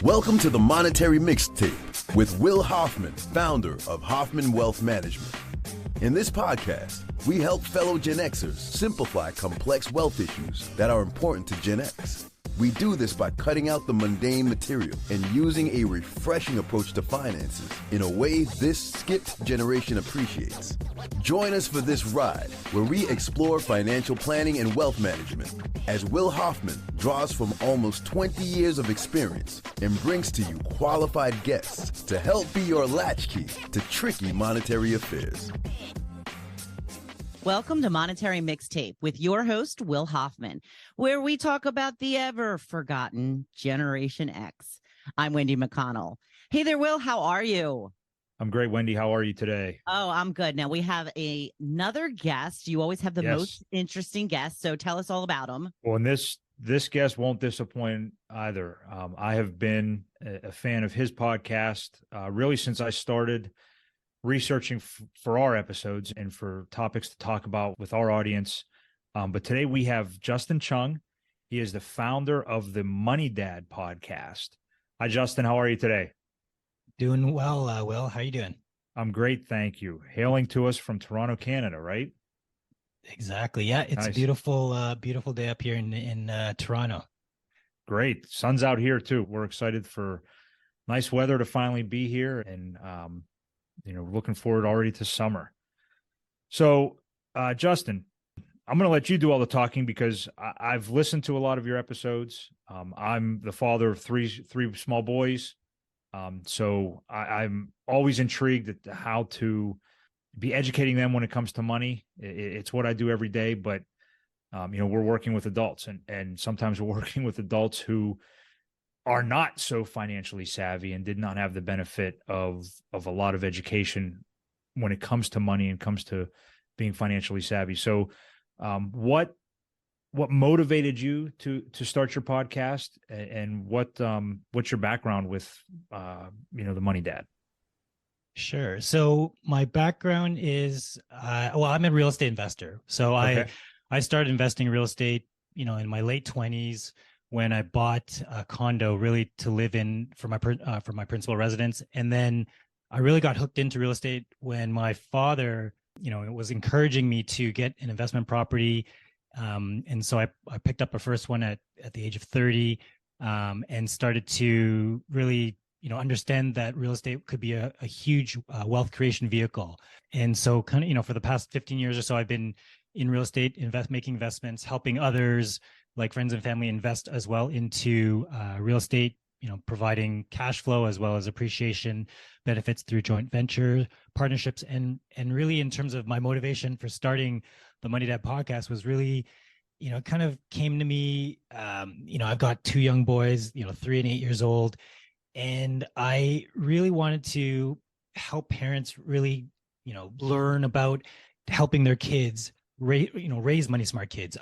Welcome to the Monetary Mixtape with Will Hoffman, founder of Hoffman Wealth Management. In this podcast, we help fellow Gen Xers simplify complex wealth issues that are important to Gen X. We do this by cutting out the mundane material and using a refreshing approach to finances in a way this skipped generation appreciates. Join us for this ride where we explore financial planning and wealth management as Will Hoffman draws from almost 20 years of experience and brings to you qualified guests to help be your latchkey to tricky monetary affairs. Welcome to Monetary Mixtape with your host, Will Hoffman, where we talk about the ever-forgotten Generation X. I'm Wendy McConnell. Hey there, Will. How are you? I'm great, Wendy. How are you today? Oh, I'm good. Now, we have another guest. You always have the most interesting guests, so tell us all about them. Well, and this guest won't disappoint either. I have been a fan of his podcast really since I started researching for our episodes and for topics to talk about with our audience. But today we have Justin Chung. He is the founder of the MoneyDad podcast. Hi, Justin. How are you today? Doing well, Will. How are you doing? I'm great, thank you. Hailing to us from Toronto, Canada, right? Exactly. Yeah, it's nice. a beautiful day up here in Toronto. Great. Sun's out here too. We're excited for nice weather to finally be here, and looking forward already to summer. So, Justin, I'm going to let you do all the talking because I've listened to a lot of your episodes. I'm the father of three small boys. So I'm always intrigued at how to be educating them when it comes to money. It's what I do every day, but, we're working with adults and sometimes we're working with adults who are not so financially savvy and did not have the benefit of a lot of education when it comes to money and comes to being financially savvy. So what motivated you to start your podcast, and what's your background with the MoneyDad? Sure. So my background is, I'm a real estate investor. So Okay. I started investing in real estate, in my late 20s when I bought a condo really to live in for my principal residence. And then I really got hooked into real estate when my father, was encouraging me to get an investment property. And so I picked up a first one at the age of 30 and started to really, understand that real estate could be a huge wealth creation vehicle. And so kind of, for the past 15 years or so, I've been in real estate, making investments, helping others like friends and family invest as well into real estate, providing cash flow as well as appreciation benefits through joint venture partnerships. And really in terms of my motivation for starting the MoneyDad podcast was really, it kind of came to me, I've got two young boys, 3 and 8 years old. And I really wanted to help parents really, learn about helping their kids, raise money smart kids.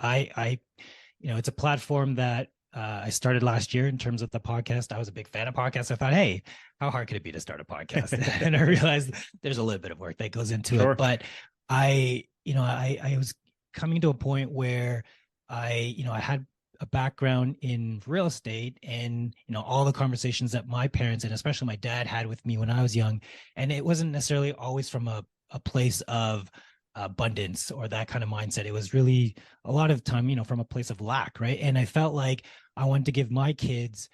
It's a platform that I started last year in terms of the podcast. I was a big fan of podcasts. I thought, hey, how hard could it be to start a podcast? And I realized there's a little bit of work that goes into it. But I was coming to a point where I had a background in real estate and, all the conversations that my parents and especially my dad had with me when I was young. And it wasn't necessarily always from a place of abundance or that kind of mindset. It was really a lot of time, from a place of lack, right? And I felt like I wanted to give my kids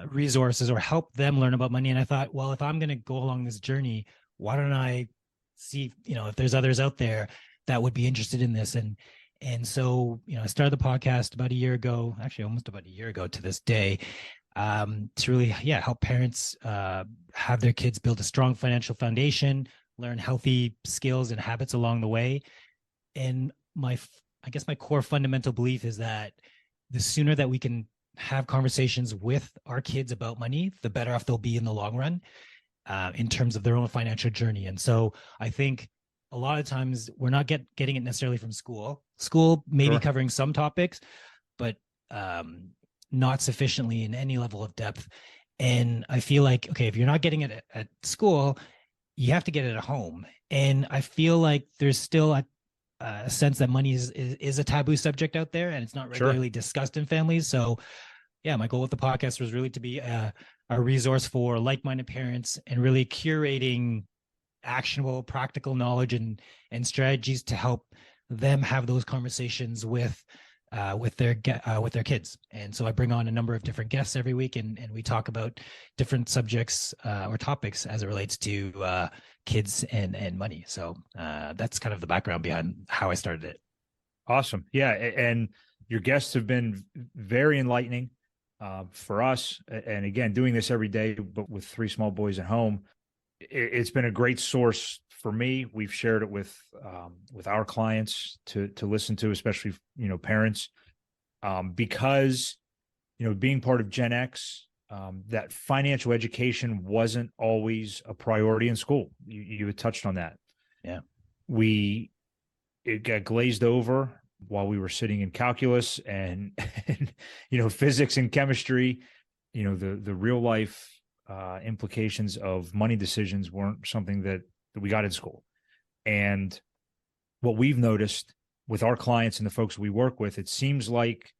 resources or help them learn about money. And I thought, well, if I'm going to go along this journey, why don't I see, if there's others out there that would be interested in this? And so, I started the podcast about a year ago, actually almost about a year ago to this day, to really, help parents have their kids build a strong financial foundation, learn healthy skills and habits along the way. And my core fundamental belief is that the sooner that we can have conversations with our kids about money, the better off they'll be in the long run in terms of their own financial journey. And so I think a lot of times we're not getting it necessarily from school. School may be covering some topics, but not sufficiently in any level of depth. And I feel like, okay, if you're not getting it at school, you have to get it at home. And I feel like there's still a sense that money is a taboo subject out there and it's not regularly discussed in families. So yeah, my goal with the podcast was really to be a a resource for like-minded parents and really curating actionable, practical knowledge and strategies to help them have those conversations with their kids. And so I bring on a number of different guests every week, and we talk about different subjects or topics as it relates to kids and money. So that's kind of the background behind how I started it. Awesome. Yeah. And your guests have been very enlightening for us. And again, doing this every day, but with 3 small boys at home, it's been a great source for me. We've shared it with our clients to listen to, especially, parents, because, being part of Gen X, that financial education wasn't always a priority in school. You had touched on that. Yeah. It got glazed over while we were sitting in calculus and physics and chemistry. The real life implications of money decisions weren't something that we got in school. And what we've noticed with our clients and the folks we work with, it seems like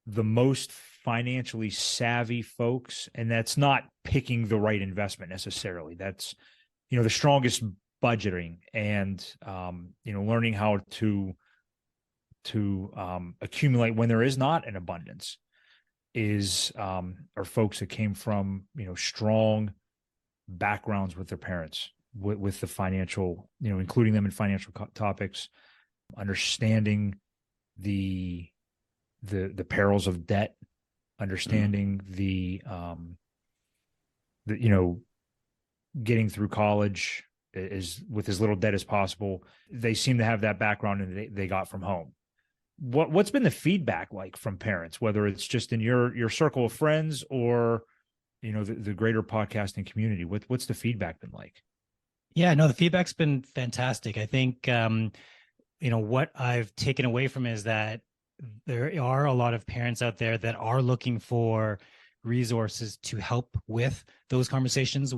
the most financially savvy folks, and that's not picking the right investment necessarily. That's, the strongest budgeting and, learning how to accumulate when there is not an abundance are folks that came from, strong backgrounds with their parents, with the financial, including them in financial topics, understanding the perils of debt, understanding the getting through college is with as little debt as possible. They seem to have that background and they got from home. What's been the feedback like from parents, whether it's just in your circle of friends or, the greater podcasting community? What's the feedback been like? Yeah, no, the feedback's been fantastic. I think, what I've taken away from it is that there are a lot of parents out there that are looking for resources to help with those conversations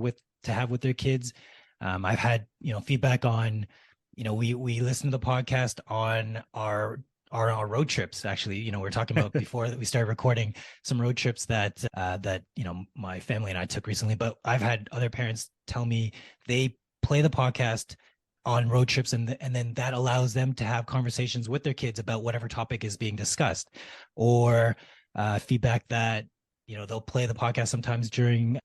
to have with their kids. I've had, feedback on, we listen to the podcast on our road trips. Actually, we're talking about before that we started recording some road trips that my family and I took recently. But I've had other parents tell me they play the podcast on road trips, and then that allows them to have conversations with their kids about whatever topic is being discussed, or feedback that they'll play the podcast sometimes during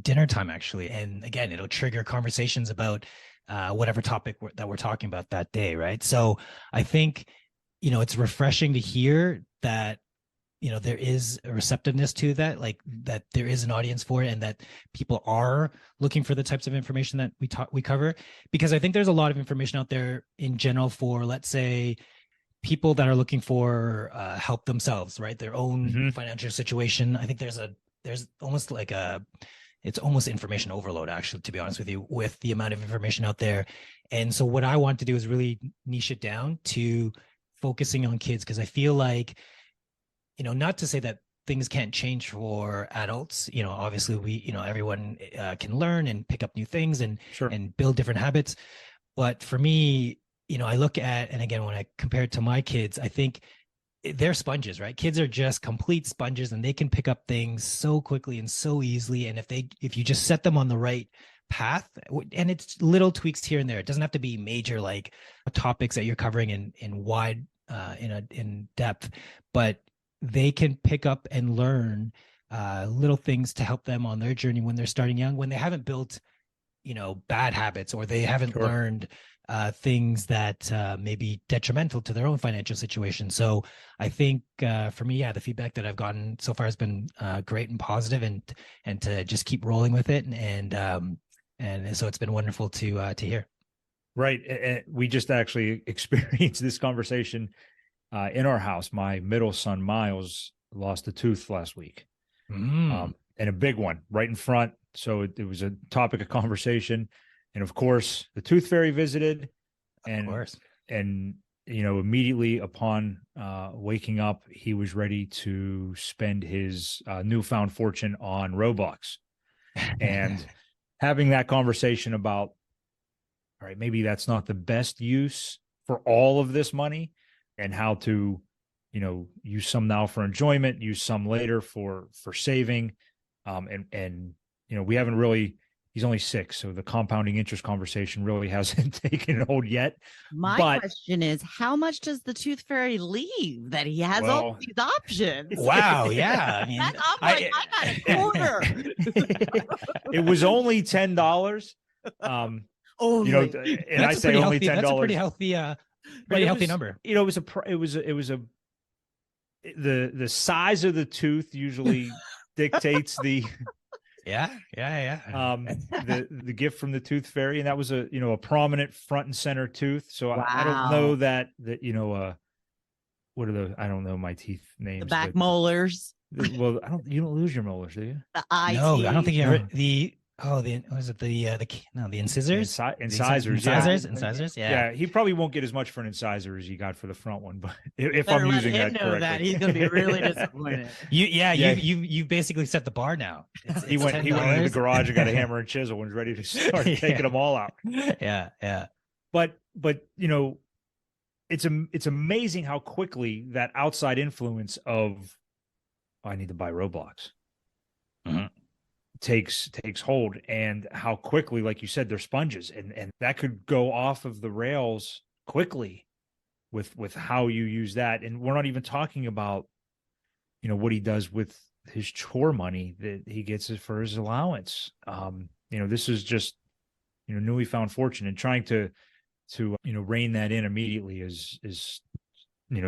dinner time, actually, and again, it'll trigger conversations about whatever topic that we're talking about that day, right? So I think it's refreshing to hear that there is a receptiveness to that, like that there is an audience for it, and that people are looking for the types of information that we cover. Because I think there's a lot of information out there in general for, let's say, people that are looking for help themselves, right? Their own financial situation. I think there's almost like it's almost information overload, actually, to be honest with you, with the amount of information out there. And so what I want to do is really niche it down to focusing on kids, because I feel like, not to say that things can't change for adults. Obviously we, everyone can learn and pick up new things and Sure. and build different habits. But for me, I look at, and again, when I compare it to my kids, I think they're sponges, right? Kids are just complete sponges, and they can pick up things so quickly and so easily. And if you just set them on the right path, and it's little tweaks here and there, it doesn't have to be major, like topics that you're covering in wide, in depth, but they can pick up and learn little things to help them on their journey when they're starting young, when they haven't built, bad habits, or they haven't Sure. learned things that may be detrimental to their own financial situation. So I think for me, the feedback that I've gotten so far has been great and positive, and to just keep rolling with it. And so it's been wonderful to hear. Right. And we just actually experienced this conversation in our house. My middle son, Miles, lost a tooth last week, and a big one right in front. So it was a topic of conversation. And of course, the tooth fairy visited, and immediately upon waking up, he was ready to spend his newfound fortune on Roblox, and having that conversation about, all right, maybe that's not the best use for all of this money, and how to, use some now for enjoyment, use some later for saving. And we haven't really. He's only 6, so the compounding interest conversation really hasn't taken hold yet. My question is, how much does the tooth fairy leave that he has all these options? Wow, yeah. I mean, I got a quarter. It was only $10. Only. And I say only $10. That's a pretty healthy, number. The size of the tooth usually dictates the. Yeah. The gift from the tooth fairy, and that was a prominent front and center tooth. So wow. I don't know that what are I don't know my teeth names. The back molars. Well, you don't lose your molars, do you? The eye. No, teeth. I don't think you ever was it the incisors? Incisors. Yeah. He probably won't get as much for an incisor as he got for the front one, but if Better I'm let using him that know correctly, that he's going to be really disappointed. You've basically set the bar now. He went into the garage and got a hammer and chisel and was ready to start taking them all out. Yeah. But it's amazing how quickly that outside influence of I need to buy Roblox. Mm-hmm. takes hold, and how quickly, like you said, they're sponges, and that could go off of the rails quickly with how you use that. And we're not even talking about what he does with his chore money that he gets for his allowance. This is just newly found fortune, and trying to rein that in immediately is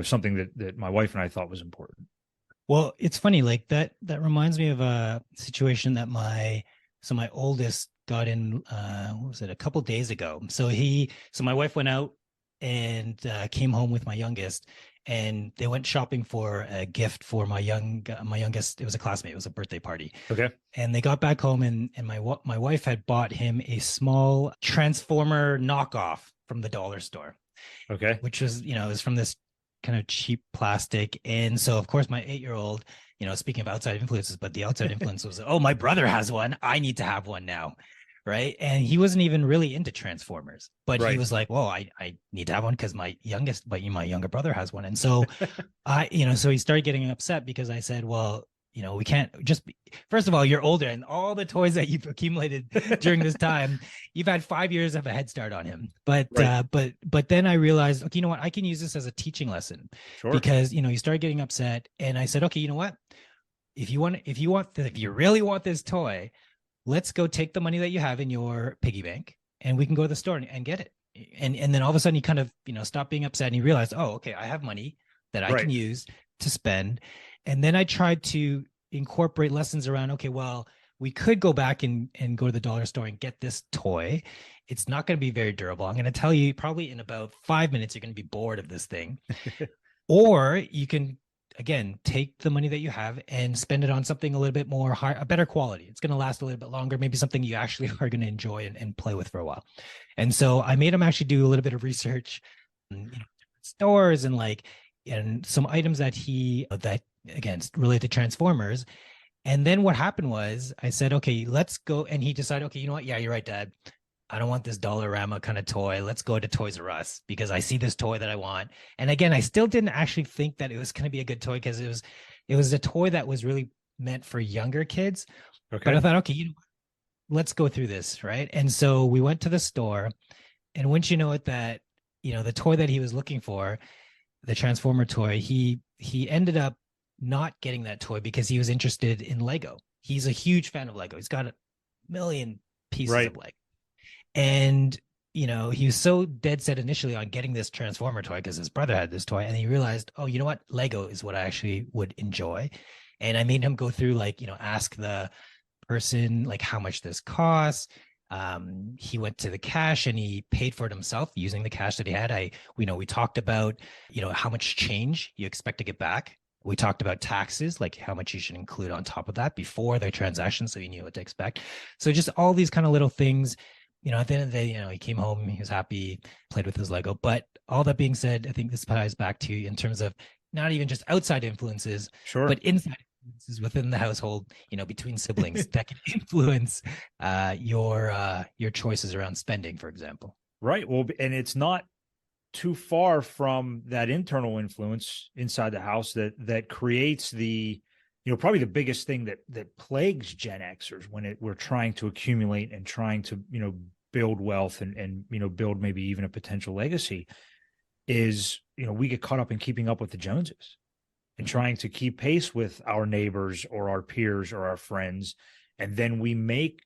something that my wife and I thought was important. Well, it's funny, like that reminds me of a situation that my oldest got in, what was it, a couple days ago. So my wife went out and came home with my youngest, and they went shopping for a gift for my youngest. It was a classmate. It was a birthday party. Okay. And they got back home, and my wife had bought him a small Transformer knockoff from the dollar store. Okay. Which was, it was from this kind of cheap plastic. And so of course my 8-year-old, speaking of outside influences, but the outside influence was, oh, my brother has one, I need to have one now. Right. And he wasn't even really into Transformers, but he was like, well, I need to have one because my younger brother has one. And so so he started getting upset because I said, well, we can't just first of all, you're older, and all the toys that you've accumulated during this time, you've had 5 years of a head start on him. But then I realized, okay, you know what? I can use this as a teaching lesson. Sure. Because, you started getting upset, and I said, okay, you know what? If you really want this toy, let's go take the money that you have in your piggy bank, and we can go to the store and get it. And then all of a sudden he kind of, stopped being upset, and he realized, oh, okay, I have money that I can use to spend. And then I tried to incorporate lessons around, okay, well, we could go back and go to the dollar store and get this toy. It's not going to be very durable. I'm going to tell you, probably in about 5 minutes, you're going to be bored of this thing. Or you can, again, take the money that you have and spend it on something a little bit more a better quality. It's going to last a little bit longer, maybe something you actually are going to enjoy and play with for a while. And so I made him actually do a little bit of research, stores and some items that again, related to Transformers. And then what happened was I said, okay, let's go. And he decided, okay, you know what? Yeah, you're right, Dad. I don't want this Dollarama kind of toy. Let's go to Toys R Us because I see this toy that I want. And again, I still didn't actually think that it was going to be a good toy because it was a toy that was really meant for younger kids. Okay. But I thought, okay, let's go through this. Right. And so we went to the store, and once you know it, that, the toy that he was looking for, the Transformer toy, he ended up not getting that toy because he was interested in Lego. He's a huge fan of Lego. He's got a million pieces of Lego. And, he was so dead set initially on getting this Transformer toy because his brother had this toy. And he realized, oh, you know what? Lego is what I actually would enjoy. And I made him go through, ask the person, how much this costs. He went to the cash and he paid for it himself using the cash that he had. We talked about, how much change you expect to get back. We talked about taxes, like how much you should include on top of that before the transaction, so you knew what to expect. So just all these kind of little things, at the end of the day, he came home, he was happy, played with his Lego. But all that being said, I think this ties back to in terms of not even just outside influences, but inside influences within the household, between siblings that can influence your choices around spending, for example. Right. Well, and it's not too far from that internal influence inside the house that creates the probably the biggest thing that plagues Gen Xers when we're trying to accumulate and trying to, build wealth and build maybe even a potential legacy is, we get caught up in keeping up with the Joneses and trying to keep pace with our neighbors or our peers or our friends. And then we make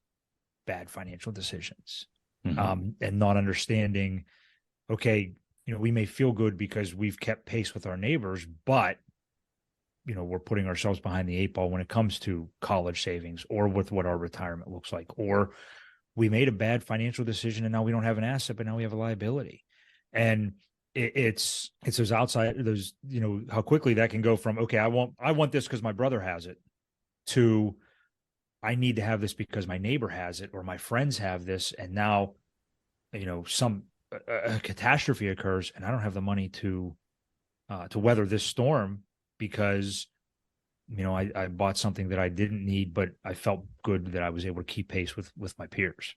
bad financial decisions, and not understanding, okay, we may feel good because we've kept pace with our neighbors, but we're putting ourselves behind the eight ball when it comes to college savings or with what our retirement looks like, or we made a bad financial decision and now we don't have an asset, but now we have a liability. And it's those outside, those, how quickly that can go from, okay, I want this because my brother has it, to I need to have this because my neighbor has it or my friends have this. And now, a catastrophe occurs and I don't have the money to weather this storm because, I bought something that I didn't need, but I felt good that I was able to keep pace with my peers.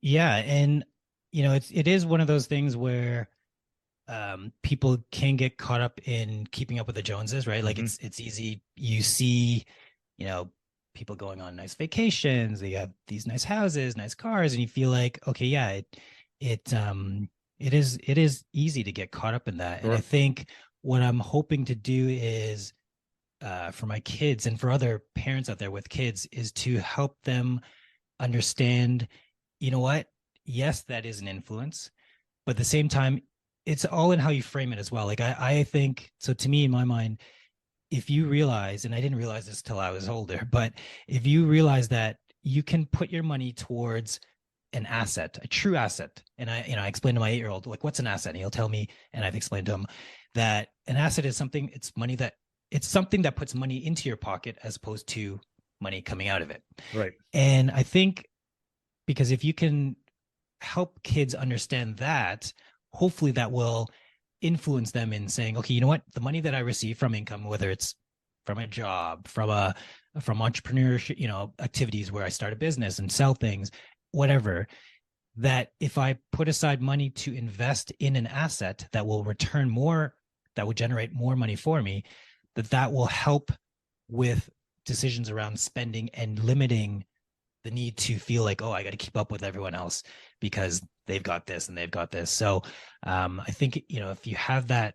Yeah. And, it is one of those things where people can get caught up in keeping up with the Joneses, right? Like it's easy. You see, people going on nice vacations, they have these nice houses, nice cars, and you feel like, okay, yeah, it is easy to get caught up in that. Sure. And I think what I'm hoping to do is, for my kids and for other parents out there with kids, is to help them understand, what? Yes, that is an influence, but at the same time, it's all in how you frame it as well. Like I think, so to me, in my mind, if you realize, and I didn't realize this till I was older, but if you realize that you can put your money towards an asset, a true asset. And I explained to my 8-year-old, like, what's an asset? And he'll tell me, and I've explained to him that an asset is something, it's something that puts money into your pocket as opposed to money coming out of it. Right. And I think because if you can help kids understand that, hopefully that will influence them in saying, okay, you know what, the money that I receive from income, whether it's from a job, from entrepreneurship, activities where I start a business and sell things, whatever, that if I put aside money to invest in an asset that will return more, that will generate more money for me, that will help with decisions around spending and limiting the need to feel like, oh, I got to keep up with everyone else because they've got this and they've got this. So I think, if you have that,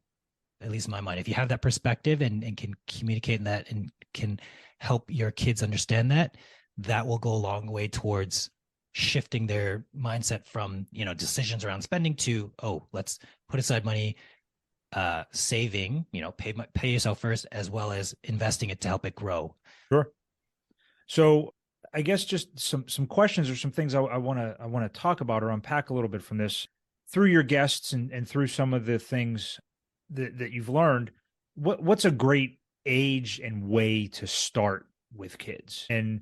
at least in my mind, if you have that perspective and can communicate that and can help your kids understand that, that will go a long way towards shifting their mindset from, decisions around spending to, oh, let's put aside money, saving, pay yourself first, as well as investing it to help it grow. Sure. So I guess just some questions or some things I want to talk about or unpack a little bit from this through your guests and through some of the things that you've learned. What's a great age and way to start with kids? And,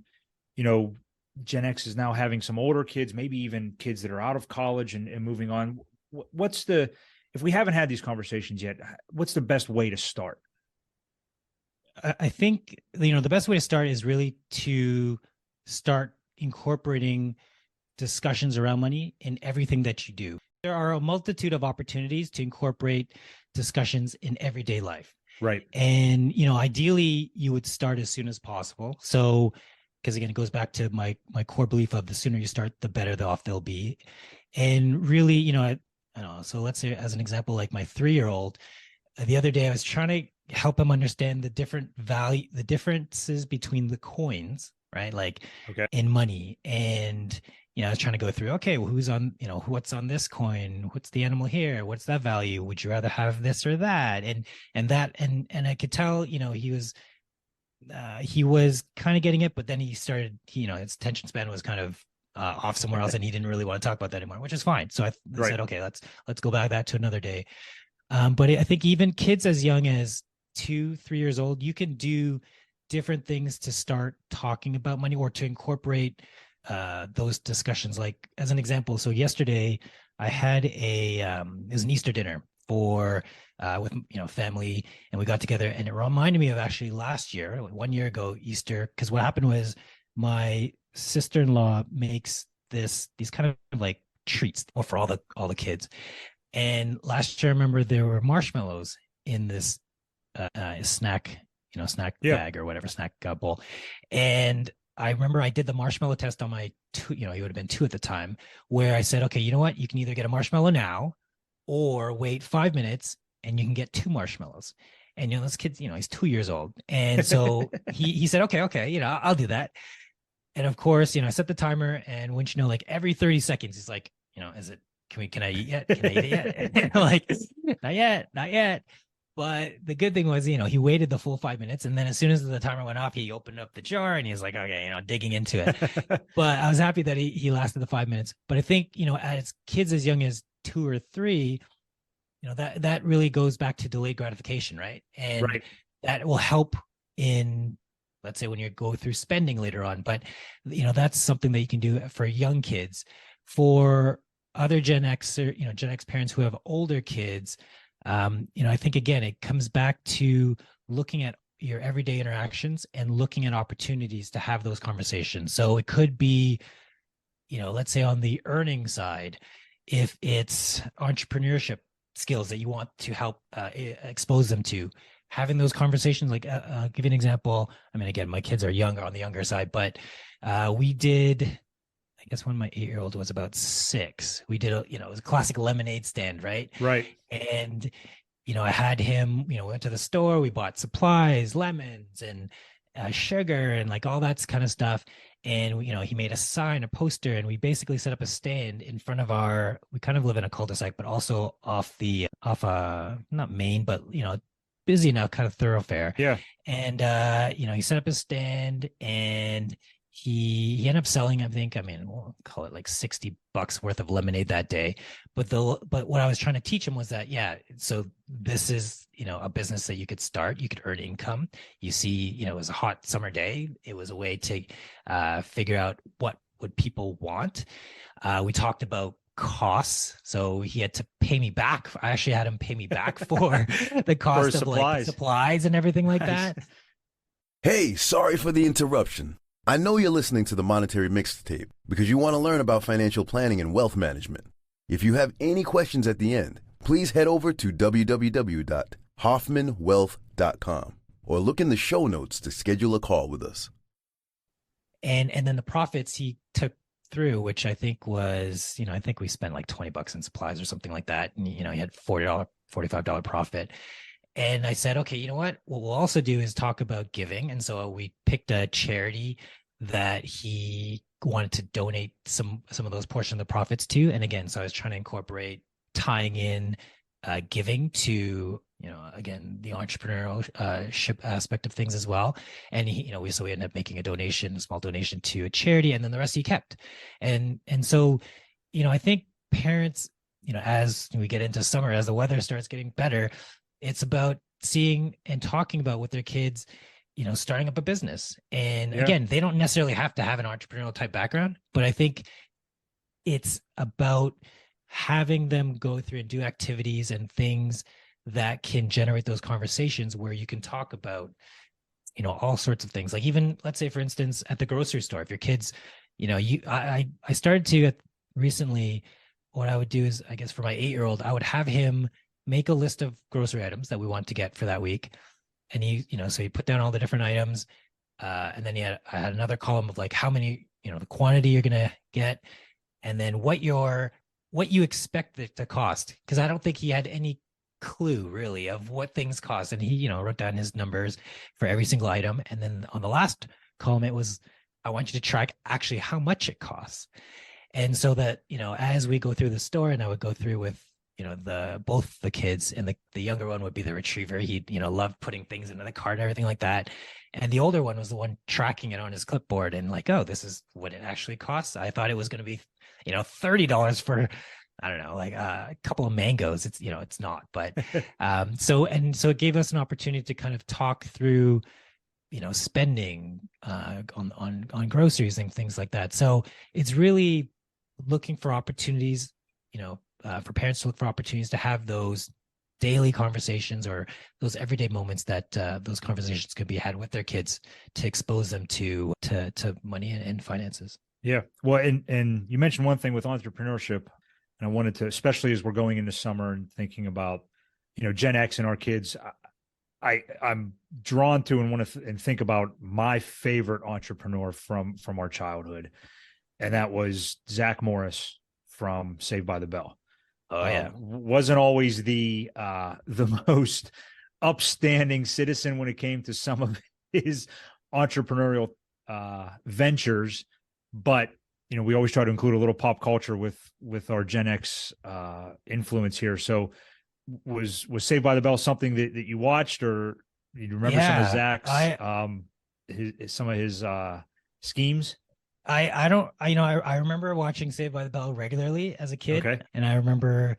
Gen X is now having some older kids, maybe even kids that are out of college and moving on. If we haven't had these conversations yet, what's the best way to start? I think, the best way to start is really to start incorporating discussions around money in everything that you do. There are a multitude of opportunities to incorporate discussions in everyday life. Right. And, ideally you would start as soon as possible. So, because again, it goes back to my core belief of the sooner you start, the better off they'll be. And really, I don't know. So let's say as an example, like my 3-year-old, the other day I was trying to help him understand the differences between the coins, right? Like in money. And, I was trying to go through, okay, well, who's on, what's on this coin? What's the animal here? What's that value? Would you rather have this or that? And I could tell, he was kind of getting it, but then he started, his attention span was kind of off somewhere else and he didn't really want to talk about that anymore, which is fine. So I said, okay, let's go back that to another day. But I think even kids as young as 2-3 years old, you can do different things to start talking about money or to incorporate those discussions. Like as an example, so yesterday I had it was an Easter dinner for with family, and we got together, and it reminded me of actually last year, like 1 year ago Easter, because what happened was my sister-in-law makes these kind of like treats for all the kids. And last year, I remember there were marshmallows in this snack snack bag or whatever, snack bowl. And I remember I did the marshmallow test on my two, he would have been 2 at the time, where I said, okay, you know what? You can either get a marshmallow now or wait 5 minutes and you can get 2 marshmallows. And, this kid's, he's 2 years old. And so he said, okay, I'll do that. And of course, I set the timer, and once like every 30 seconds, he's like, can I eat yet? Can I eat it yet? And I'm like, not yet. But the good thing was, he waited the full 5 minutes. And then as soon as the timer went off, he opened up the jar and he was like, okay, digging into it. But I was happy that he lasted the 5 minutes. But I think, as kids as young as 2 or 3, that really goes back to delayed gratification, right? And that will help in, let's say, when you go through spending later on. But, that's something that you can do for young kids. For other Gen X or, Gen X parents who have older kids, I think, again, it comes back to looking at your everyday interactions and looking at opportunities to have those conversations. So it could be, let's say on the earning side, if it's entrepreneurship skills that you want to help expose them to, having those conversations. Like I'll give you an example. I mean, again, my kids are younger, on the younger side, but we did, I guess when my 8-year-old was about 6, we did it was a classic lemonade stand, right? Right. And, I had him, we went to the store, we bought supplies, lemons and sugar and like all that kind of stuff. And, he made a sign, a poster, and we basically set up a stand in front of we kind of live in a cul-de-sac, but also off not Main, but, busy enough kind of thoroughfare. Yeah. And, he set up his stand, and he ended up selling, we'll call it like $60 worth of lemonade that day. But what I was trying to teach him was that, so this is, a business that you could start, you could earn income. You see, it was a hot summer day. It was a way to figure out what would people want. We talked about costs. So he had to pay me back. I actually had him pay me back for the cost of like supplies and everything like that. Hey, sorry for the interruption. I know you're listening to the Monetary Mixtape because you want to learn about financial planning and wealth management. If you have any questions at the end, please head over to www.hoffmanwealth.com or look in the show notes to schedule a call with us. And then the profits he took through, which I think was, I think we spent like $20 in supplies or something like that. And, he had $45 profit. And I said, okay, you know what we'll also do is talk about giving. And so we picked a charity that he wanted to donate some of those portions of the profits to. And again, so I was trying to incorporate tying in giving to, again, the entrepreneurial aspect of things as well. And we ended up making a small donation to a charity, and then the rest he kept. And so, I think parents, as we get into summer, as the weather starts getting better, it's about seeing and talking about with their kids, starting up a business. And again, they don't necessarily have to have an entrepreneurial type background, but I think it's about having them go through and do activities and things that can generate those conversations where you can talk about, all sorts of things. Like even, let's say, for instance, at the grocery store, if your kids, I started to recently, what I would do is, I guess for my 8-year-old, I would have him make a list of grocery items that we want to get for that week. And so he put down all the different items. And then I had another column of like how many, the quantity you're going to get, and then what you expect it to cost. Cause I don't think he had any clue really of what things cost. And he, wrote down his numbers for every single item. And then on the last column, it was, I want you to track actually how much it costs. And so that, as we go through the store, and I would go through with, both the kids, and the younger one would be the retriever. He, loved putting things into the cart and everything like that. And the older one was the one tracking it on his clipboard and like, oh, this is what it actually costs. I thought it was going to be, $30 for, I don't know, like a couple of mangoes. It's, it's not, but, so it gave us an opportunity to kind of talk through, spending, on groceries and things like that. So it's really looking for opportunities, for parents to look for opportunities to have those daily conversations or those everyday moments that those conversations could be had with their kids to expose them to money and finances. Yeah. Well, and you mentioned one thing with entrepreneurship, and I wanted to, especially as we're going into summer and thinking about, Gen X and our kids, I'm drawn to and want to and think about my favorite entrepreneur from our childhood, and that was Zach Morris from Saved by the Bell. Oh yeah. Wasn't always the most upstanding citizen when it came to some of his entrepreneurial ventures, but we always try to include a little pop culture with our Gen X influence here. So was Saved by the Bell something that you watched, or you remember some of Zach's some of his schemes? I remember watching Saved by the Bell regularly as a kid. Okay. And I remember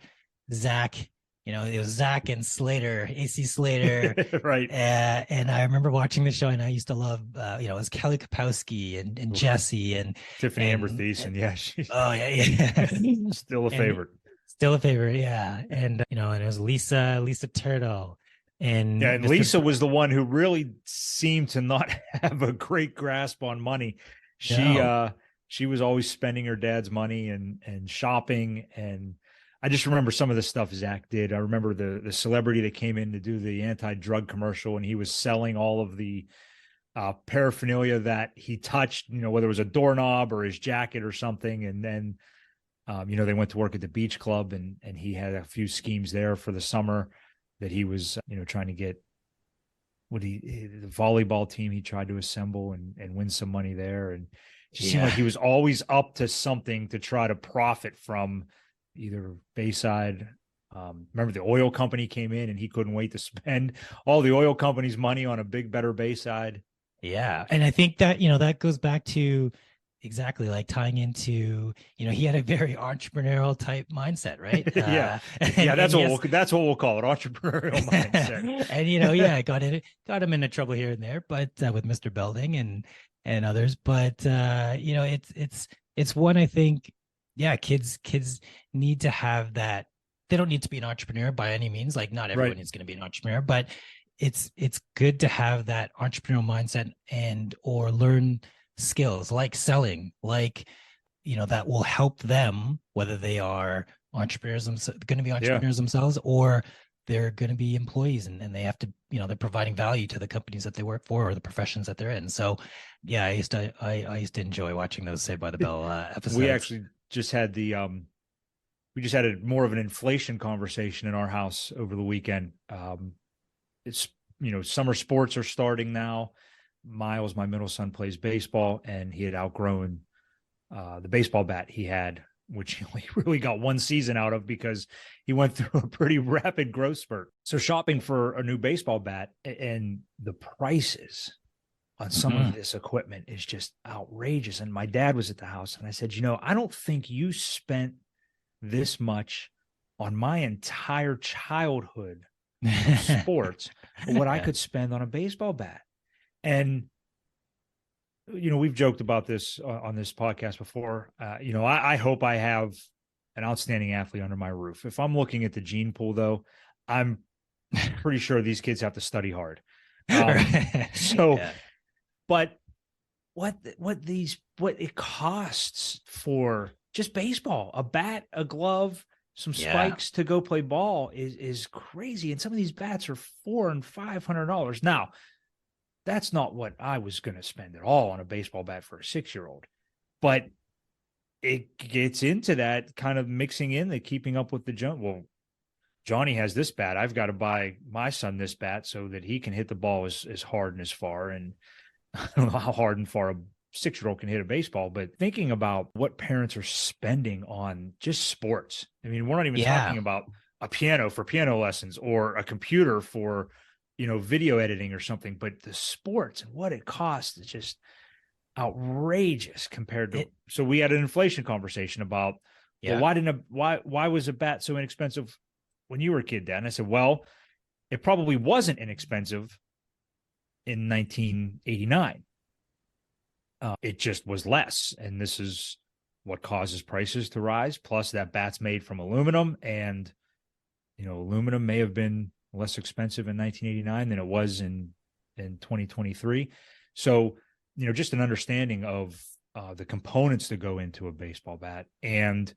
Zach, it was Zach and Slater, AC Slater. Right. And I remember watching the show, and I used to love, it was Kelly Kapowski and Jesse and Tiffany Amber Thiessen. Yeah. Oh yeah. Still a favorite. Still a favorite. Yeah. And, and it was Lisa Turtle. And yeah, and Lisa was the one who really seemed to not have a great grasp on money. She was always spending her dad's money and shopping. And I just remember some of the stuff Zach did. I remember the celebrity that came in to do the anti-drug commercial, and he was selling all of the paraphernalia that he touched, whether it was a doorknob or his jacket or something. And then, they went to work at the beach club, and he had a few schemes there for the summer that he was, trying to get the volleyball team he tried to assemble and win some money there. And it just seemed like he was always up to something to try to profit from either Bayside. Remember the oil company came in, and he couldn't wait to spend all the oil company's money on a big, better Bayside. Yeah. And I think that, that goes back to exactly like tying into, he had a very entrepreneurial type mindset, right? Yeah. That's what we'll call it. Entrepreneurial mindset. And, got him into trouble here and there, but with Mr. Belding and others, but it's one, I think, kids need to have that. They don't need to be an entrepreneur by any means. Like not everyone is going to be an entrepreneur, but it's good to have that entrepreneurial mindset or learn skills like selling, that will help them, whether they are entrepreneurs, going to be entrepreneurs themselves, or they're going to be employees and they have to, they're providing value to the companies that they work for or the professions that they're in. So yeah, I used to enjoy watching those Saved by the Bell episodes. We actually just had more of an inflation conversation in our house over the weekend. It's, summer sports are starting now. Miles, my middle son, plays baseball, and he had outgrown the baseball bat he had, which he only really got one season out of because he went through a pretty rapid growth spurt. So shopping for a new baseball bat, and the prices on some of this equipment is just outrageous. And my dad was at the house, and I said, I don't think you spent this much on my entire childhood of sports, but what I could spend on a baseball bat. And, we've joked about this on this podcast before. I hope I have an outstanding athlete under my roof. If I'm looking at the gene pool, though, I'm pretty sure these kids have to study hard. But what it costs for just baseball, a bat, a glove, some spikes to go play ball is crazy. And some of these bats are $400 and $500. Now, that's not what I was going to spend at all on a baseball bat for a 6-year-old, but it gets into that kind of mixing in the keeping up with the jump. Well, Johnny has this bat. I've got to buy my son this bat so that he can hit the ball as hard and as far. And I don't know how hard and far a 6-year-old can hit a baseball, but thinking about what parents are spending on just sports. I mean, we're not even talking about a piano for piano lessons or a computer for, video editing or something, but the sports and what it costs is just outrageous compared to. So we had an inflation conversation about, why was a bat so inexpensive when you were a kid, Dad? And I said, well, it probably wasn't inexpensive in 1989. It just was less. And this is what causes prices to rise. Plus that bat's made from aluminum, and, aluminum may have been less expensive in 1989 than it was in 2023. So, just an understanding of the components that go into a baseball bat and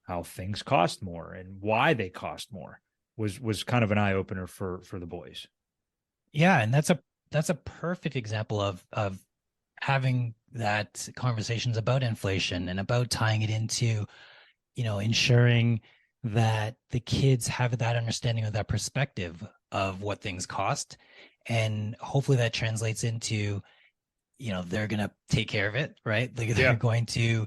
how things cost more and why they cost more was kind of an eye opener for the boys. Yeah, and that's a perfect example of having that conversations about inflation and about tying it into, ensuring that the kids have that understanding of that perspective of what things cost. And hopefully that translates into, they're going to take care of it, right? Like they're Yeah. going to,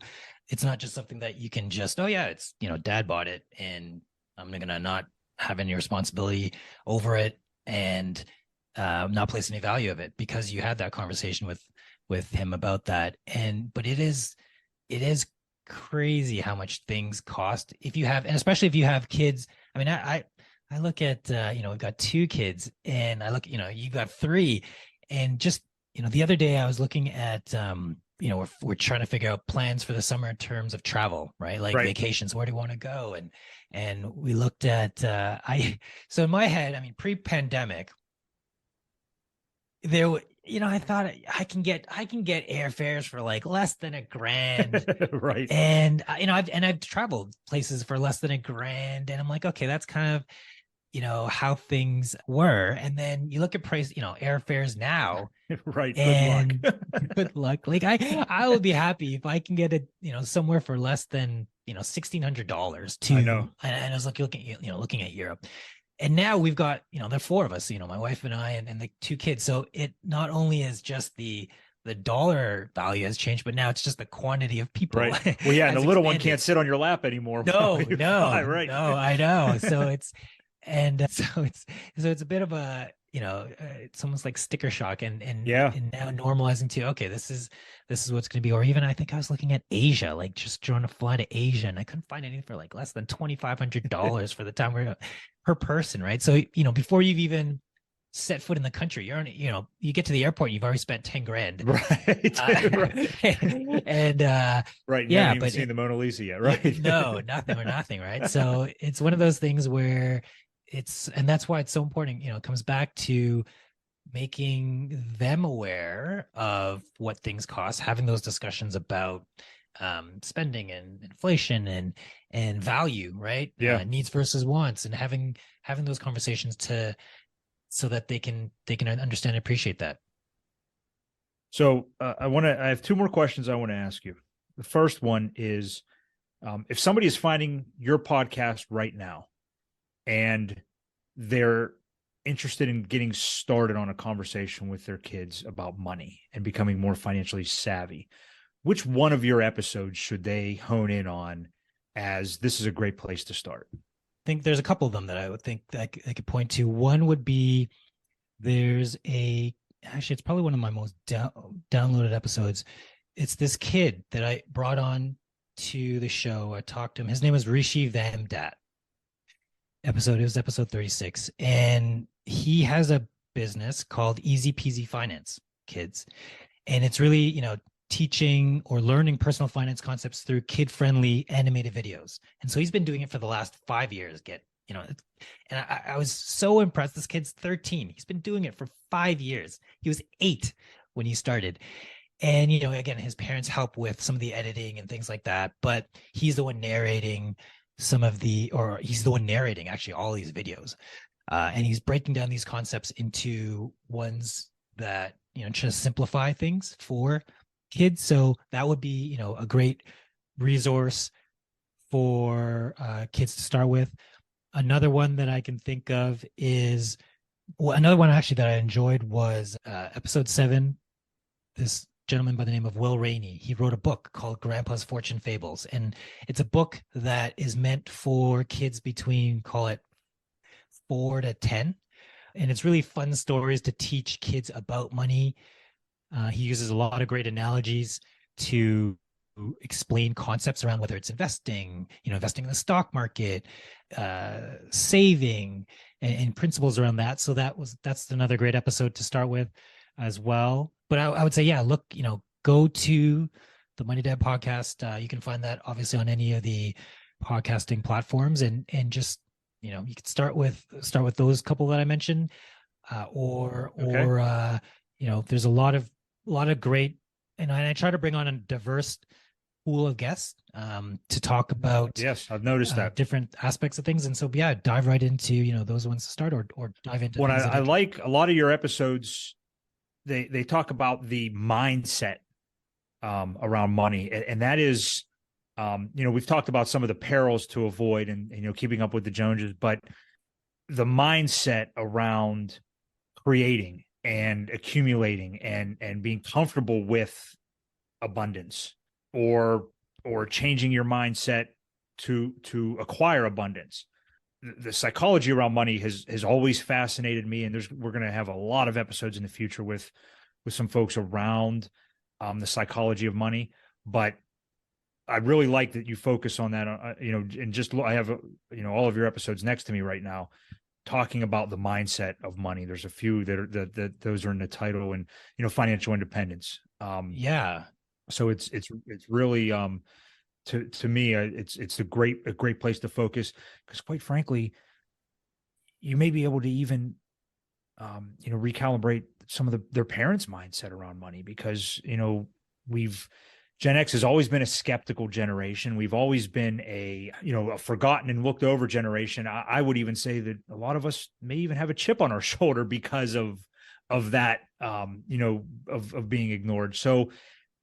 it's not just something that you can just, oh yeah, it's, dad bought it and I'm going to not have any responsibility over it and not place any value of it because you had that conversation with him about that. But it is crazy how much things cost if you have, and especially if you have kids. I mean, I look at, we've got 2 kids and I look, you got 3, and just, the other day I was looking at, we're trying to figure out plans for the summer in terms of travel, right? Like Right. vacations, where do you want to go? And we looked at, so in my head, I mean, pre-pandemic, I thought I can get airfares for like less than $1,000. Right. And I've traveled places for less than $1,000, and I'm like, okay, that's kind of, how things were. And then you look at price, airfares now, Right. and Good luck. good luck. Like I would be happy if I can get it, somewhere for less than, $1,600 to, I know. and I was looking at Europe. And now we've got, there are 4 of us, my wife and I, and the 2 kids. So it not only is just the dollar value has changed, but now it's just the quantity of people. Right. Well, yeah, and the has little one expanded. can't sit on your lap anymore. No, while you no, fly, right. no, I know. So it's, and so it's a bit of a, it's almost like sticker shock, Yeah. and now normalizing to, okay, this is what's going to be. Or even I think I was looking at Asia, like just trying to fly to Asia, and I couldn't find anything for like less than $2,500 for the time we're per person, right? So before you've even set foot in the country, you're on, you get to the airport, you've already spent 10 grand, Right. Right. and Right. You yeah, haven't even but seen the Mona Lisa yet, right? no, nothing, right? So it's one of those things where and that's why it's so important. It comes back to making them aware of what things cost, having those discussions about spending and inflation and value, right? Yeah. Needs versus wants, and having those conversations so that they can understand and appreciate that. So I have 2 more questions I want to ask you. The first one is, if somebody is finding your podcast right now and they're interested in getting started on a conversation with their kids about money and becoming more financially savvy, which one of your episodes should they hone in on as this is a great place to start? I think there's a couple of them that I would think that I could point to. One would be, actually, it's probably one of my most downloaded episodes. It's this kid that I brought on to the show. I talked to him. His name is Rishi Vamdatt. It was episode 36. And he has a business called Easy Peasy Finance Kids. And it's really, teaching or learning personal finance concepts through kid-friendly animated videos. And so he's been doing it for the last 5 years. And I was so impressed. This kid's 13. He's been doing it for 5 years. He was 8 when he started. And, again, his parents help with some of the editing and things like that, but he's the one narrating he's the one narrating actually all these videos. And he's breaking down these concepts into ones that, just simplify things for kids. So that would be, a great resource for kids to start with. Another one that I can think of is, another one actually that I enjoyed was episode 7. This gentleman by the name of Will Rainey, he wrote a book called Grandpa's Fortune Fables. And it's a book that is meant for kids between, call it 4 to 10. And it's really fun stories to teach kids about money. He uses a lot of great analogies to explain concepts around whether it's investing, investing in the stock market, saving, and principles around that. So that's another great episode to start with as well. But I would say, yeah, look, go to the MoneyDad podcast. You can find that obviously on any of the podcasting platforms, and just, you can start with those couple that I mentioned, or there's a lot of great, and I try to bring on a diverse pool of guests to talk about Yes, I've noticed that different aspects of things. And so, yeah, dive right into, those ones to start, or dive into when things I like a lot of your episodes, they talk about the mindset around money. And that is, we've talked about some of the perils to avoid and keeping up with the Joneses, but the mindset around creating and accumulating and being comfortable with abundance or changing your mindset to acquire abundance. The psychology around money has always fascinated me, and we're going to have a lot of episodes in the future with some folks around the psychology of money. But I really like that you focus on that, and just I have all of your episodes next to me right now, talking about the mindset of money. There's a few that those are in the title, and financial independence. Yeah. So it's really to me it's a great place to focus, because quite frankly, you may be able to even recalibrate some of their parents' mindset around money, because Gen X has always been a skeptical generation. We've always been a forgotten and looked over generation. I would even say that a lot of us may even have a chip on our shoulder because of that, of being ignored. So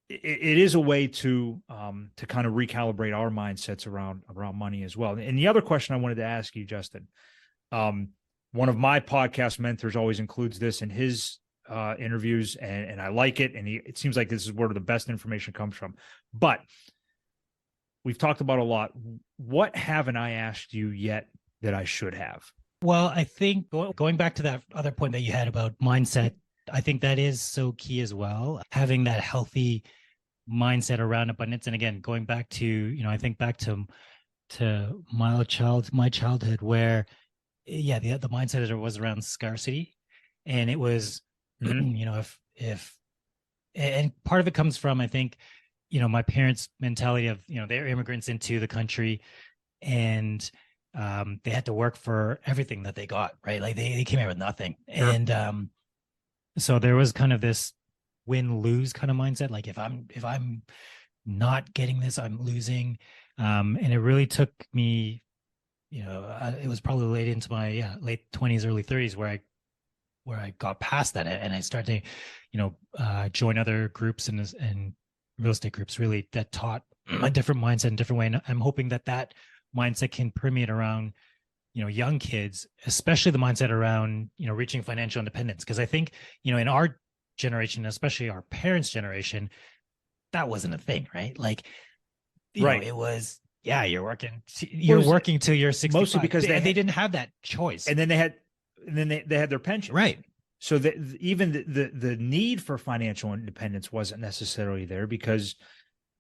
it is a way to kind of recalibrate our mindsets around money as well. And the other question I wanted to ask you, Justin, one of my podcast mentors always includes this in his interviews, and I like it. And it seems like this is where the best information comes from. But we've talked about a lot. What haven't I asked you yet that I should have? Well, I think going back to that other point that you had about mindset, I think that is so key as well. Having that healthy mindset around abundance. And again, going back to, I think back to my childhood, where the mindset was around scarcity. And it was, if and part of it comes from, I think, my parents' mentality of, they're immigrants into the country, and they had to work for everything that they got, right? Like they came out with nothing. Sure. And so there was kind of this win-lose kind of mindset. Like if I'm not getting this, I'm losing. And it really took me, it was probably late into my late 20s, early 30s where I got past that, and I started to, join other groups and real estate groups really that taught a different mindset and different way. And I'm hoping that mindset can permeate around, young kids, especially the mindset around, reaching financial independence. Because I think, in our generation, especially our parents' generation, that wasn't a thing, right? Like, right. It was, you're working till you're 65. Mostly because they didn't have that choice. And then they had their pension. Right. So that even the need for financial independence wasn't necessarily there, because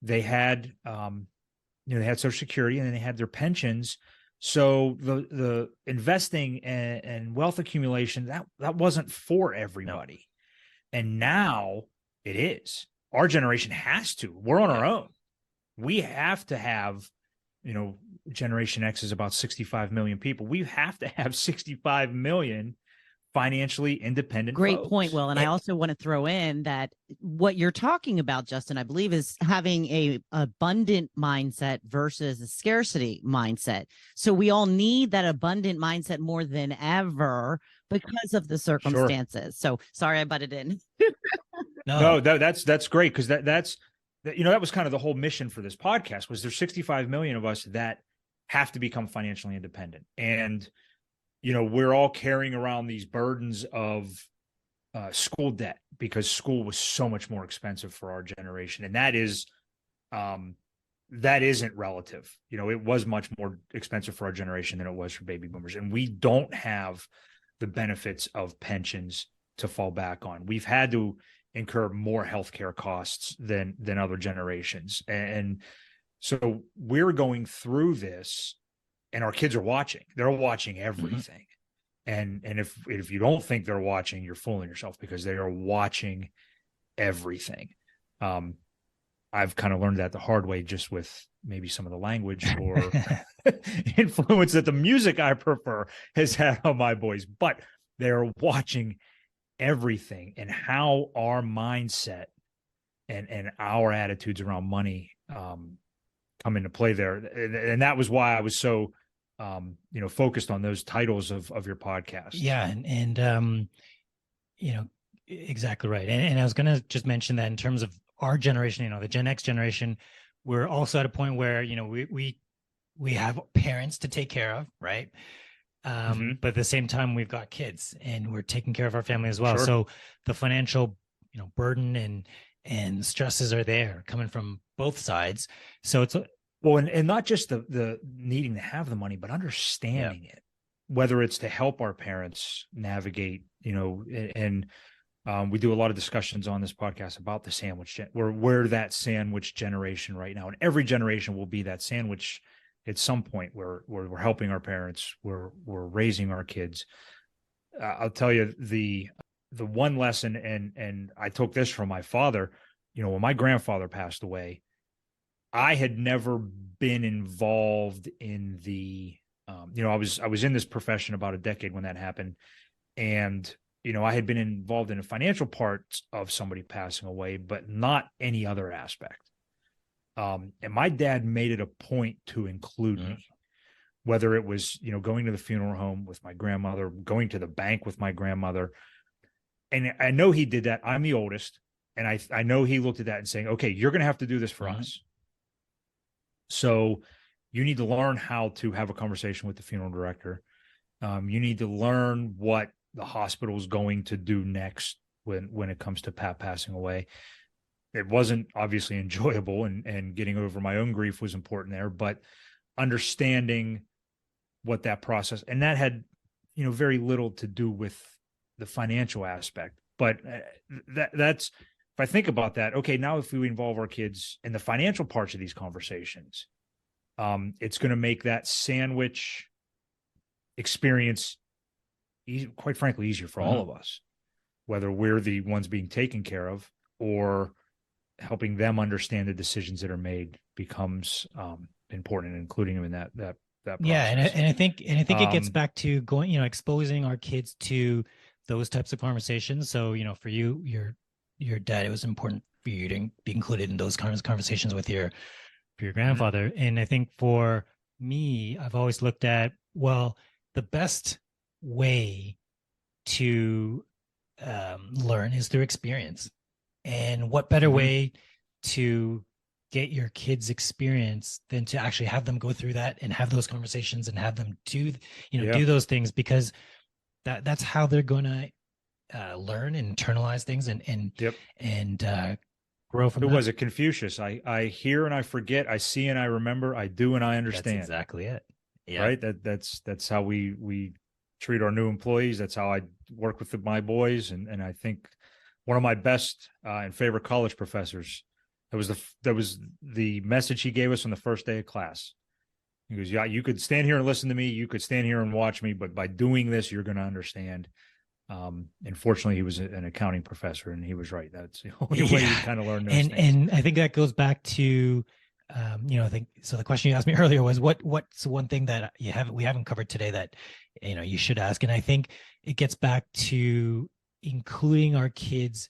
they had, they had Social Security, and then they had their pensions. So the investing and wealth accumulation, that wasn't for everybody. No. And now it is. Our generation has to. We're on our own. We have to have, Generation X is about 65 million people. We have to have 65 million financially independent Great folks. point, Will. And I also want to throw in that what you're talking about, Justin, I believe, is having a abundant mindset versus a scarcity mindset. So we all need that abundant mindset more than ever because of the circumstances. Sure. So sorry I butted in. No, that's great, because that's that was kind of the whole mission for this podcast. Was there's 65 million of us that have to become financially independent, and we're all carrying around these burdens of school debt, because school was so much more expensive for our generation. And that isn't relative. It was much more expensive for our generation than it was for baby boomers. And we don't have the benefits of pensions to fall back on. We've had to incur more healthcare costs than other generations. And so we're going through this, and our kids are watching. They're watching everything. Mm-hmm. And if you don't think they're watching, you're fooling yourself, because they are watching everything. I've kind of learned that the hard way, just with maybe some of the language or influence that the music I prefer has had on my boys, but they're watching everything, and how our mindset and our attitudes around money come into play there. And that was why I was so, focused on those titles of your podcast. Yeah. And exactly right. And I was going to just mention that in terms of our generation, the Gen X generation, we're also at a point where, we have parents to take care of, right? But at the same time, we've got kids and we're taking care of our family as well. Sure. So the financial, burden and stresses are there coming from both sides. So it's and not just the needing to have the money, but understanding it, whether it's to help our parents navigate, and we do a lot of discussions on this podcast about the sandwich. We're that sandwich generation right now, and every generation will be that sandwich at some point where we're helping our parents, we're raising our kids. I'll tell you the one lesson, and I took this from my father. When my grandfather passed away, I had never been involved in the, I was in this profession about a decade when that happened, and I had been involved in the financial parts of somebody passing away, but not any other aspect. And my dad made it a point to include me, whether it was, going to the funeral home with my grandmother, going to the bank with my grandmother. And I know he did that. I'm the oldest. And I know he looked at that and saying, okay, you're going to have to do this for us. So you need to learn how to have a conversation with the funeral director. You need to learn what the hospital is going to do next when it comes to Pat passing away. It wasn't obviously enjoyable, and getting over my own grief was important there, but understanding what that process, and that had, very little to do with the financial aspect. But that's, if I think about that, okay, now if we involve our kids in the financial parts of these conversations, it's going to make that sandwich experience, quite frankly, easier for all of us, whether we're the ones being taken care of or helping them understand the decisions that are made becomes important, including them in that process. Yeah, and I think it gets back to going, exposing our kids to those types of conversations. So, for you, your dad, it was important for you to be included in those kinds of conversations with your grandfather. And I think for me, I've always looked at, well, the best way to learn is through experience. And what better way to get your kids' experience than to actually have them go through that and have those conversations and have them do those things, because that's how they're going to learn and internalize things and grow from. Who was it? Confucius. I hear and I forget. I see and I remember. I do and I understand. That's exactly it. Yeah. Right. That's how we treat our new employees. That's how I work with my boys. And I think one of my best and favorite college professors, that was the message he gave us on the first day of class. He goes, yeah, you could stand here and listen to me. You could stand here and watch me, but by doing this, you're going to understand. And fortunately, he was an accounting professor, and he was right. That's the only way you kind of learn those things. And I think that goes back to, I think, so the question you asked me earlier was what's one thing that we haven't covered today that, you should ask. And I think it gets back to including our kids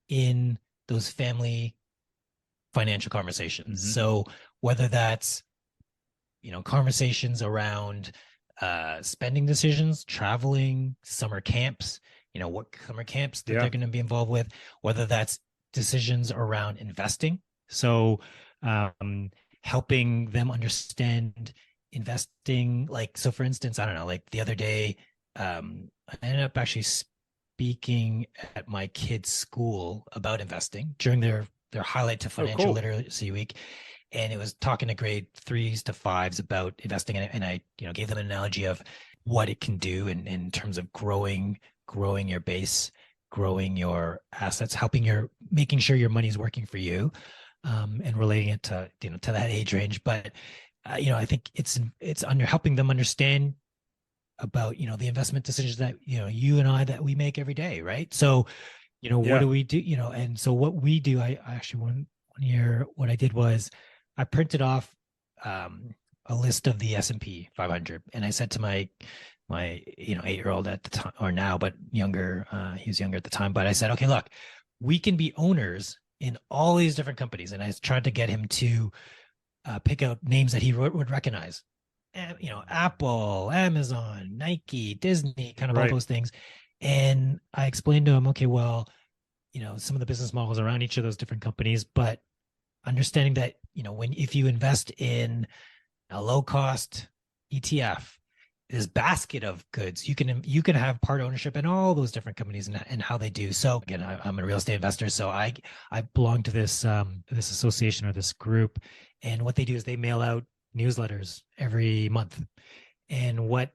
in those family financial conversations. So whether that's, conversations around spending decisions, traveling, summer camps, what summer camps that they're going to be involved with, whether that's decisions around investing. So helping them understand investing, so for instance, I don't know, the other day, I ended up actually speaking at my kids' school about investing during their highlight to financial literacy week. And it was talking to grade 3s to 5s about investing in it. And I, gave them an analogy of what it can do in terms of growing your base, growing your assets, making sure your money is working for you, and relating it to, to that age range. But, I think it's helping them understand about, the investment decisions that, you and I, that we make every day. Right. So, what do we do? And so what we do, I actually, one year, what I did was I printed off a list of the S&P 500, and I said to my 8-year-old at the time, or now, but younger, he was younger at the time, but I said, okay, look, we can be owners in all these different companies. And I tried to get him to pick out names that he would recognize. Apple, Amazon, Nike, Disney, kind of all those things. And I explained to him, okay, well, some of the business models around each of those different companies, but understanding that, if you invest in a low cost ETF, this basket of goods, you can have part ownership in all those different companies and how they do. So again, I'm a real estate investor, so I belong to this association or this group, and what they do is they mail out newsletters every month. And what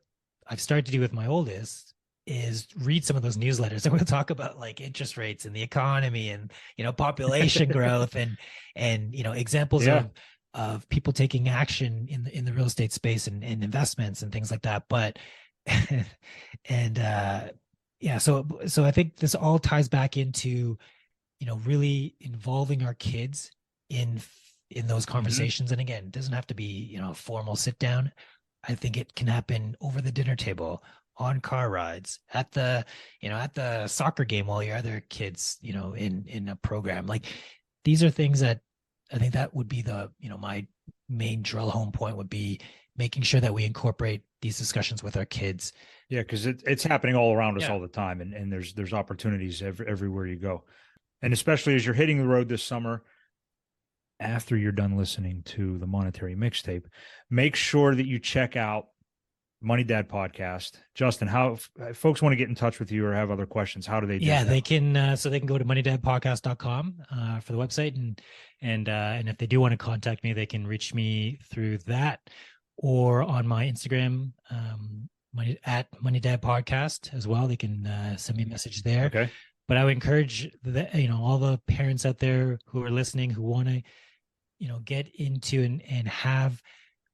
I've started to do with my oldest is read some of those newsletters, and we'll talk about like interest rates and the economy and population growth and examples of people taking action in the real estate space and investments and things like that. But so I think this all ties back into really involving our kids in those conversations. And again, it doesn't have to be a formal sit down. I think it can happen over the dinner table, on car rides, at the soccer game while your other kids in a program. Like, these are things that I think that would be my main drill home point, would be making sure that we incorporate these discussions with our kids. Yeah, because it's happening all around us all the time, and there's opportunities everywhere you go, and especially as you're hitting the road this summer. After you're done listening to the Monetary Mixtape, make sure that you check out MoneyDad podcast. Justin, how if folks want to get in touch with you or have other questions, how do they do that? They can so they can go to moneydadpodcast.com for the website, and if they do want to contact me, they can reach me through that or on my Instagram at MoneyDad podcast as well. They can send me a message there. Okay. But I would encourage all the parents out there who are listening, who want to get into and have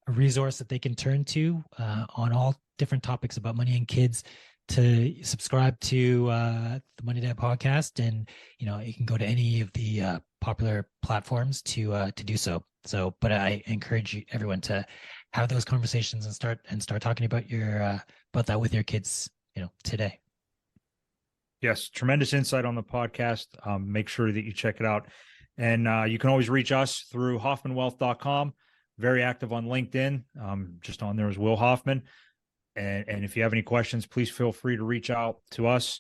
a resource that they can turn to on all different topics about money and kids, to subscribe to the MoneyDad podcast. And you can go to any of the popular platforms to do so. But I encourage everyone to have those conversations and start talking about about that with your kids today. Yes, tremendous insight on the podcast. Make sure that you check it out. And you can always reach us through hoffmanwealth.com. Very active on LinkedIn. Just on there is Will Hoffman. And if you have any questions, please feel free to reach out to us.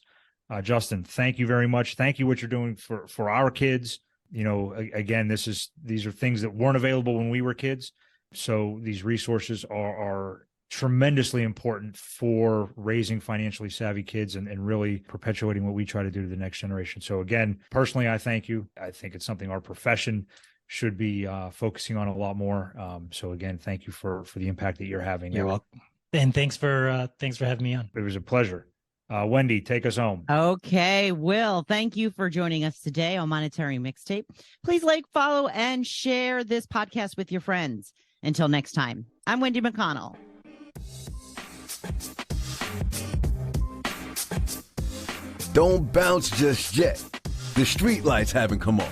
Justin, thank you very much. Thank you what you're doing for our kids. Again, these are things that weren't available when we were kids. So these resources are tremendously important for raising financially savvy kids and really perpetuating what we try to do to the next generation. So again, personally, I thank you. I think it's something our profession should be focusing on a lot more. So again, thank you for the impact that you're having. You're welcome. And thanks for having me on. It was a pleasure. Wendy, take us home. Okay, Will, thank you for joining us today on Monetary Mixtape. Please like, follow, and share this podcast with your friends. Until next time, I'm Wendy McConnell. Don't bounce just yet. The street lights haven't come on.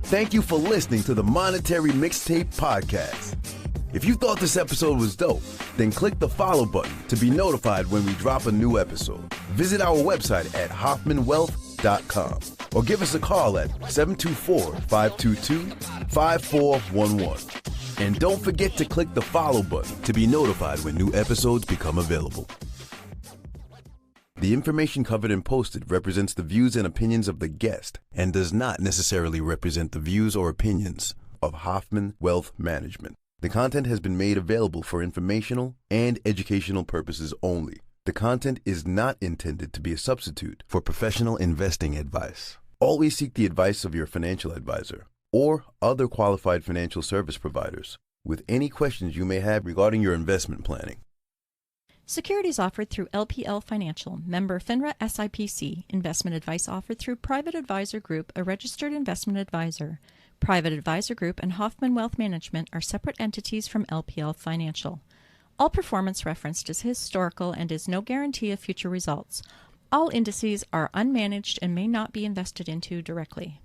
Thank you for listening to the Monetary Mixtape podcast. If you thought this episode was dope, then click the follow button to be notified when we drop a new episode. Visit our website at hoffmanwealth.com or give us a call at 724-522-5411. And don't forget to click the follow button to be notified when new episodes become available. The information covered and posted represents the views and opinions of the guest and does not necessarily represent the views or opinions of Hoffman Wealth Management. The content has been made available for informational and educational purposes only. The content is not intended to be a substitute for professional investing advice. Always seek the advice of your financial advisor or other qualified financial service providers with any questions you may have regarding your investment planning. Securities offered through LPL Financial, member FINRA SIPC. Investment advice offered through Private Advisor Group, a registered investment advisor. Private Advisor Group and Hoffman Wealth Management are separate entities from LPL Financial. All performance referenced is historical and is no guarantee of future results. All indices are unmanaged and may not be invested into directly.